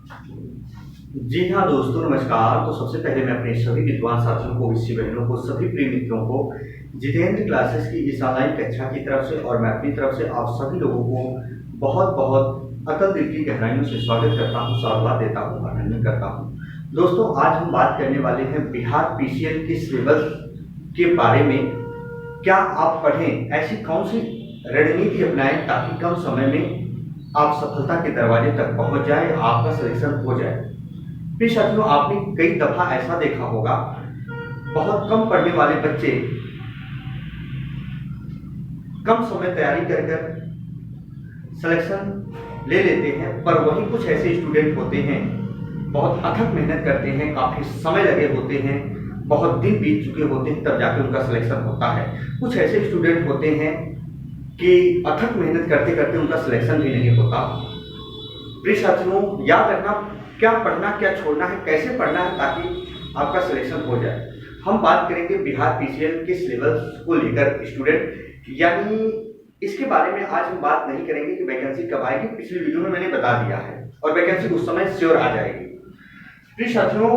जी हाँ दोस्तों, नमस्कार। तो सबसे पहले मैं अपने सभी विद्वान साथियों को, इससी बहनों को, सभी प्रिय मित्रों को जितेंद्र क्लासेस की इस ऑनलाइन कक्षा की तरफ से और मैं अपनी तरफ से आप सभी लोगों को बहुत बहुत अतल दिल की गहराइयों से स्वागत करता हूँ, साधुवाद देता हूँ, अभिनंदन करता हूँ। दोस्तों, आज हम बात करने वाले हैं बिहार पीसीएल के सिलेबस के बारे में। क्या आप पढ़ें, ऐसी कौन सी रणनीति अपनाएं ताकि कम समय में आप सफलता के दरवाजे तक पहुंच जाए, आपका सिलेक्शन हो जाए। प्रिय साथियों, आपने कई दफा ऐसा देखा होगा, बहुत कम पढ़ने वाले बच्चे कम समय तैयारी कर सिलेक्शन ले लेते हैं, पर वहीं कुछ ऐसे स्टूडेंट होते हैं, बहुत अथक मेहनत करते हैं, काफी समय लगे होते हैं, बहुत दिन बीत चुके होते हैं, तब जाके उनका सिलेक्शन होता है। कुछ ऐसे स्टूडेंट होते हैं कि अथक मेहनत करते करते उनका सिलेक्शन भी नहीं होता। प्रिय साथियों, याद रखना, क्या पढ़ना, क्या छोड़ना है, कैसे पढ़ना है ताकि आपका सिलेक्शन हो जाए। हम बात करेंगे बिहार पीसीएल के सिलेबस को लेकर स्टूडेंट, यानी इसके बारे में आज हम बात नहीं करेंगे कि वैकेंसी कब आएगी। पिछली वीडियो में मैंने बता दिया है और वैकेंसी उस समय श्योर आ जाएगी। प्रिय साथियों,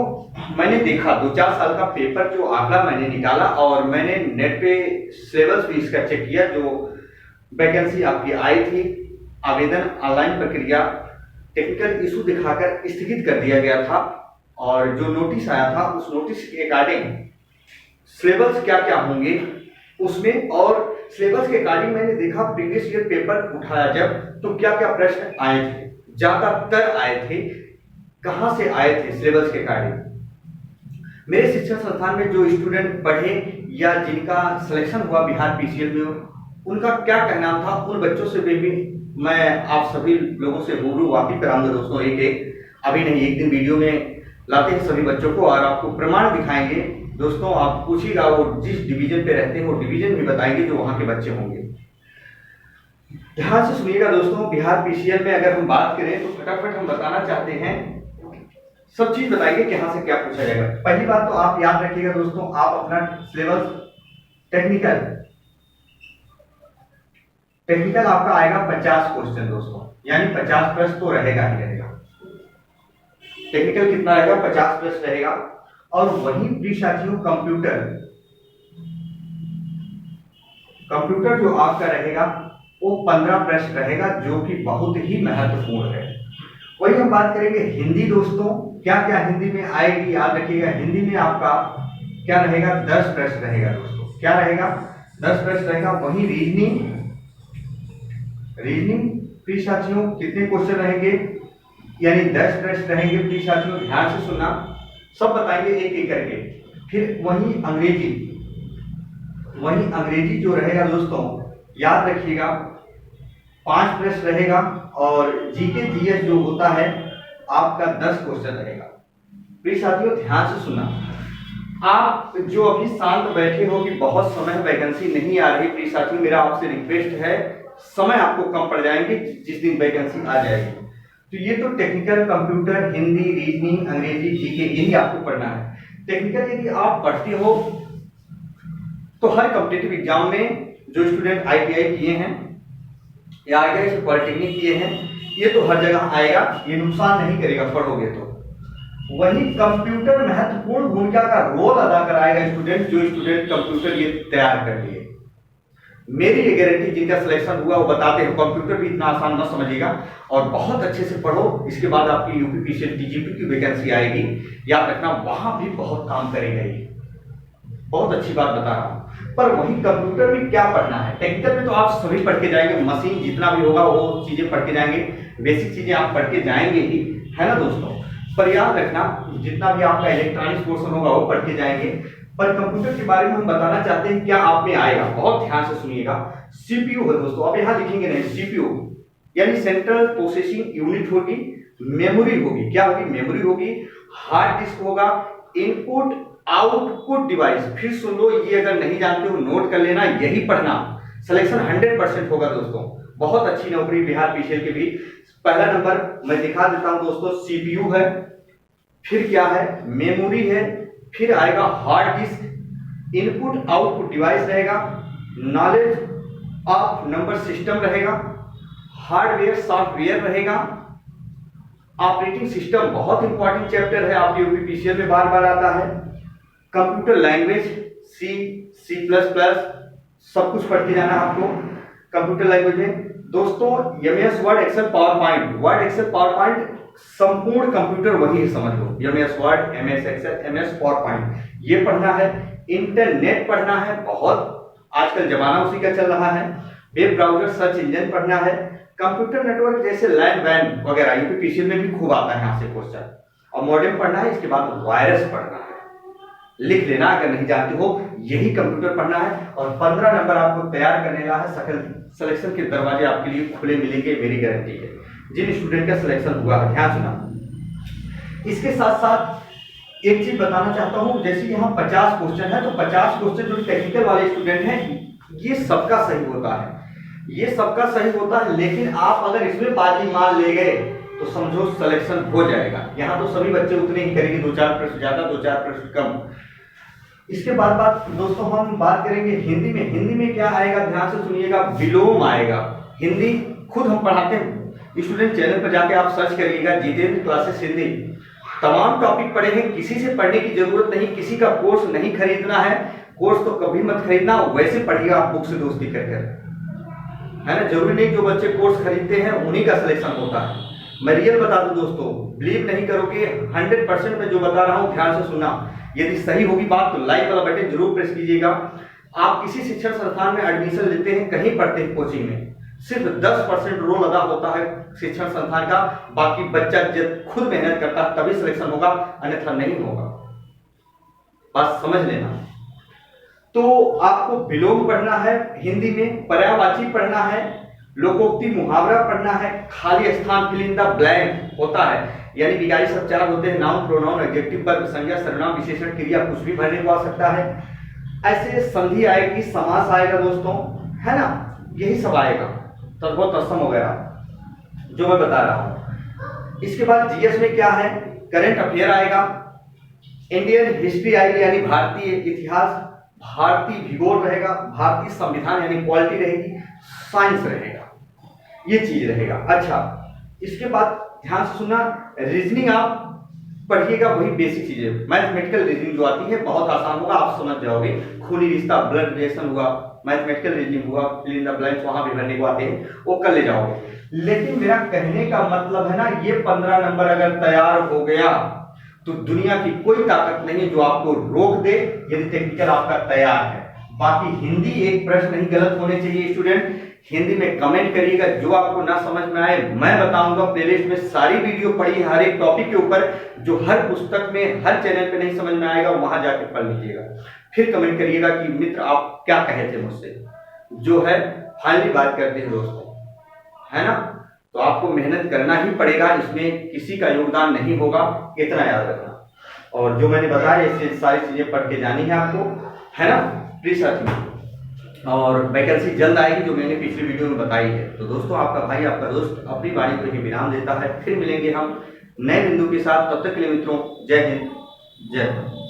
मैंने देखा 2-4 साल का पेपर जो आंकड़ा मैंने निकाला और मैंने नेट पे सिलेबस भी इसका चेक किया। जो वैकेंसी आपकी आई थी, आवेदन ऑनलाइन प्रक्रिया टेक्निकल इशू दिखाकर स्थगित कर दिया गया था और जो नोटिस आया था उस नोटिस के अकॉर्डिंग सिलेबस क्या क्या होंगे उसमें, और सिलेबस के अकॉर्डिंग मैंने देखा प्रीवियस ईयर पेपर उठाया जब, तो क्या क्या प्रश्न आए थे, ज्यादातर आए थे, कहां से आए थे सिलेबस के अकॉर्डिंग। मेरे शिक्षण संस्थान में जो स्टूडेंट पढ़े या जिनका सिलेक्शन हुआ बिहार पीसीएल में, उनका क्या कहना था, उन बच्चों से भी मैं आप सभी लोगों से रूबरू वाकिफ कराऊंगा दोस्तों। अभी नहीं, एक दिन वीडियो में लाते हैं सभी बच्चों को और आपको प्रमाण दिखाएंगे। दोस्तों, आप पूछिएगा, वो जिस डिवीजन पे रहते हैं वो डिवीजन भी बताएंगे जो वहां के बच्चे होंगे। ध्यान से सुनिएगा दोस्तों। बिहार पीसीएल में अगर हम बात करें तो फटाफट हम बताना चाहते हैं, सब चीज बताएंगे कि यहाँ से क्या पूछा जाएगा। पहली बात तो आप याद रखिएगा दोस्तों, आप अपना सिलेबस टेक्निकल आपका आएगा 50 क्वेश्चन दोस्तों, यानी 50 प्रश्न तो रहेगा ही रहेगा। टेक्निकल कितना रहेगा? 50 प्रश्न रहेगा। और वही प्रिय साथियों, कंप्यूटर जो आपका रहेगा वो 15 प्रश्न रहेगा, जो कि बहुत ही महत्वपूर्ण है। वही हम बात करेंगे हिंदी दोस्तों, क्या क्या हिंदी में आएगी, याद रखिएगा। हिंदी में आपका क्या रहेगा? 10 प्रश्न रहेगा दोस्तों। क्या रहेगा? 10 प्रश्न रहेगा। वही रीजनिंग प्रिय साथियों कितने क्वेश्चन रहेंगे? यानी 10 प्रश्न रहेंगे। प्रिय साथियों ध्यान से सुनना, सब बताएंगे एक एक करके। फिर वही अंग्रेजी जो रहेगा दोस्तों, याद रखिएगा 5 प्रश्न रहेगा। और जीके जीएस जो होता है आपका 10 क्वेश्चन रहेगा। प्रिय साथियों ध्यान से सुनना, आप जो अभी शांत बैठे हो कि बहुत समय वैकेंसी नहीं आ रही, प्रिय साथियों मेरा आपसे रिक्वेस्ट है, समय आपको कम पड़ जाएंगे जिस दिन वैकेंसी आ जाएगी। तो ये तो टेक्निकल, कंप्यूटर, हिंदी, रीजनिंग, अंग्रेजी, जीके, यही आपको पढ़ना है। टेक्निकल यदि आप पढ़ते हो तो हर कॉम्पिटिटिव एग्जाम में जो स्टूडेंट आईटीआई किए हैं या आईटीआई से पॉलिटेक्निक किए हैं, ये तो हर जगह आएगा, ये नुकसान नहीं करेगा पढ़ोगे तो। वही कंप्यूटर महत्वपूर्ण भूमिका का रोल अदा कराएगा स्टूडेंट, जो स्टूडेंट कंप्यूटर ये तैयार कर लिए। मेरी ये गारंटी, जिनका सिलेक्शन हुआ वो बताते हैं। कंप्यूटर भी इतना आसान मत समझिएगा और बहुत अच्छे से पढ़ो। इसके बाद आपकी यूपी पीसीएल टीजीपी की वैकेंसी आएगी, याद रखना, वहां भी बहुत काम करेगा ये। बहुत अच्छी बात बता रहा हूं। पर वही कंप्यूटर में क्या पढ़ना है? टेक्निकल में तो आप सभी पढ़ के जाएंगे, मशीन जितना भी होगा वो चीजें पढ़ के जाएंगे, बेसिक चीजें आप पढ़ के जाएंगे ही, है ना दोस्तों। पर याद रखना, जितना भी आपका इलेक्ट्रॉनिक्स पोर्शन होगा वो पढ़ के जाएंगे। पर कंप्यूटर के बारे में हम बताना चाहते हैं क्या आप में आएगा, बहुत ध्यान से सुनिएगा। सीपीयू है दोस्तों, अब यहां लिखेंगे नहीं, सीपीयू यानी सेंट्रल प्रोसेसिंग यूनिट होगी। मेमोरी होगी, क्या होगी? मेमोरी होगी। हार्ड डिस्क होगा। इनपुट आउटपुट डिवाइस, फिर सुन लो, ये अगर नहीं जानते हो नोट कर लेना, यही पढ़ना। सिलेक्शन 100% होगा दोस्तों। बहुत अच्छी नौकरी बिहार पीसीएल के भी। पहला नंबर मैं दिखा देता हूं दोस्तों, सीपीयू है, फिर क्या है? मेमोरी है, फिर आएगा hard disk, input output device रहेगा, नॉलेज ऑफ नंबर सिस्टम रहेगा, हार्डवेयर सॉफ्टवेयर रहेगा, ऑपरेटिंग सिस्टम बहुत इंपॉर्टेंट चैप्टर है, आपके यूपीपीसीएल में बार बार आता है। Computer language C, C plus plus सब कुछ पढ़ते जाना आपको कंप्यूटर लैंग्वेज में। दोस्तों MS Word, Excel, PowerPoint, Word, Excel, PowerPoint संपूर्ण कंप्यूटर वही है, समझ लो। MS Word, MS Excel, MS PowerPoint ये पढ़ना है। इंटरनेट पढ़ना है, बहुत आजकल जमाना उसी का चल रहा है। वेब ब्राउजर, सर्च इंजन पढ़ना है। कंप्यूटर नेटवर्क जैसे लैन वैन वगैरह यूपीपीसीएल में भी खूब आता है यहाँ से क्वेश्चन। और मॉडेम पढ़ना है, इसके बाद वायरस पढ़ना है, लिख लेना अगर नहीं जानते हो। यही कंप्यूटर पढ़ना है और 15 नंबर आपको तैयार करने का है। सकल सिलेक्शन के दरवाजे आपके लिए खुले मिलेंगे, मेरी गारंटी है। जिन स्टूडेंट का सिलेक्शन हुआ है, ध्यान सुना। इसके साथ साथ एक चीज बताना चाहता हूं, जैसे यहाँ 50 क्वेश्चन है तो 50 क्वेश्चन जो टेक्निकल वाले स्टूडेंट हैं ये सबका सही होता है, ये सबका सही होता है। लेकिन आप अगर इसमें बाजी मान ले गए तो समझो सिलेक्शन हो जाएगा। यहाँ तो सभी बच्चे उतने ही करेंगे, 2-4 प्रश्न ज्यादा, 2-4 प्रश्न कम। इसके बाद दोस्तों हम बात करेंगे हिंदी में। हिंदी में क्या आएगा, ध्यान से सुनिएगा, विलोम आएगा। हिंदी खुद हम पढ़ाते हैं, स्टूडेंट चैनल पर जाके आप सर्च करिएगा, जितेंद्र क्लासेस हिंदी। तमाम टॉपिक पढ़े हैं, किसी से पढ़ने की जरूरत नहीं, किसी का कोर्स नहीं खरीदना है। कोर्स तो कभी मत खरीदना, वैसे पढ़िएगा आप बुक से दोस्ती कर, है ना। जरूरी नहीं जो बच्चे कोर्स खरीदते हैं उन्हीं का सिलेक्शन होता है। मैं रियल बता दूं दोस्तों, बिलीव नहीं करोगे, 100% में जो बता रहा हूं ध्यान से सुनना। यदि सही होगी बात तो लाइक वाला बटन जरूर प्रेस कीजिएगा। आप किसी शिक्षण संस्थान में एडमिशन लेते हैं, कहीं पढ़ते हैं कोचिंग में, सिर्फ 10% रोल अदा होता है शिक्षण संस्थान का। बाकी बच्चा जब खुद मेहनत करता है तभी सिलेक्शन होगा, अन्यथा नहीं होगा, बात समझ लेना। तो आपको विलोम पढ़ना है हिंदी में, पर्यायवाची पढ़ना है, लोकोक्ति मुहावरा पढ़ना है, खाली स्थान फिल इन द ब्लैंक होता है, यानी विकारी शब्द 4 होते हैं, नाउन, प्रोनाउन, एडजेक्टिव, वर्ब, संज्ञा, सर्वनाम, विशेषण, क्रिया, कुछ भी भरने को आ सकता है। ऐसे संधि आएगी, समास आएगा दोस्तों, है ना, यही सब आएगा, तद्भव, तत्सम वगैरह जो मैं बता रहा हूं। इसके बाद जीएस में क्या है, करंट अफेयर आएगा, इंडियन हिस्ट्री आएगी यानी भारतीय इतिहास, भारतीय भूगोल रहेगा, भारतीय संविधान यानी पॉलिटी रहेगी, साइंस रहेगा, ये चीज रहेगा। अच्छा, इसके बाद ध्यान से सुनना, रीजनिंग आप पढ़िएगा, वही बेसिक चीजें। मैथमेटिकल रीजनिंग जो आती है बहुत आसान होगा, आप समझ जाओगे। खूनी रिश्ता, ब्लड रिलेशन हुआ, मैथमेटिकल रीजनिंग हुआ, फिल इन द ब्लैंक्स वहां भी भरने को आते हैं, वो कर ले जाओगे। लेकिन मेरा कहने का मतलब है ना, ये 15 नंबर अगर तैयार हो गया तो दुनिया की कोई ताकत नहीं है जो आपको रोक दे, यदि टेक्निकल आपका तैयार है। बाकी हिंदी एक प्रश्न नहीं गलत होने चाहिए स्टूडेंट। हिंदी में कमेंट करिएगा, जो आपको ना समझ में आए मैं बताऊंगा। प्लेलिस्ट में सारी वीडियो पड़ी हर एक टॉपिक के ऊपर, जो हर पुस्तक में, हर चैनल पे नहीं समझ में आएगा वहां जाके पढ़ लीजिएगा। फिर कमेंट करिएगा कि मित्र आप क्या कहे थे मुझसे। जो है फाइनली बात करते हैं दोस्तों, है ना, तो आपको मेहनत करना ही पड़ेगा, इसमें किसी का योगदान नहीं होगा, इतना याद रखना। और जो मैंने बताया इससे सारी चीजें पढ़ के जानी है आपको, है ना प्लीज साथियों। और वैकेंसी जल्द आएगी जो मैंने पिछली वीडियो में बताई है। तो दोस्तों आपका भाई, आपका दोस्त अपनी वाणी को ही विराम देता है। फिर मिलेंगे हम नए बिंदु के साथ, तब तक के लिए मित्रों जय हिंद, जय भारत।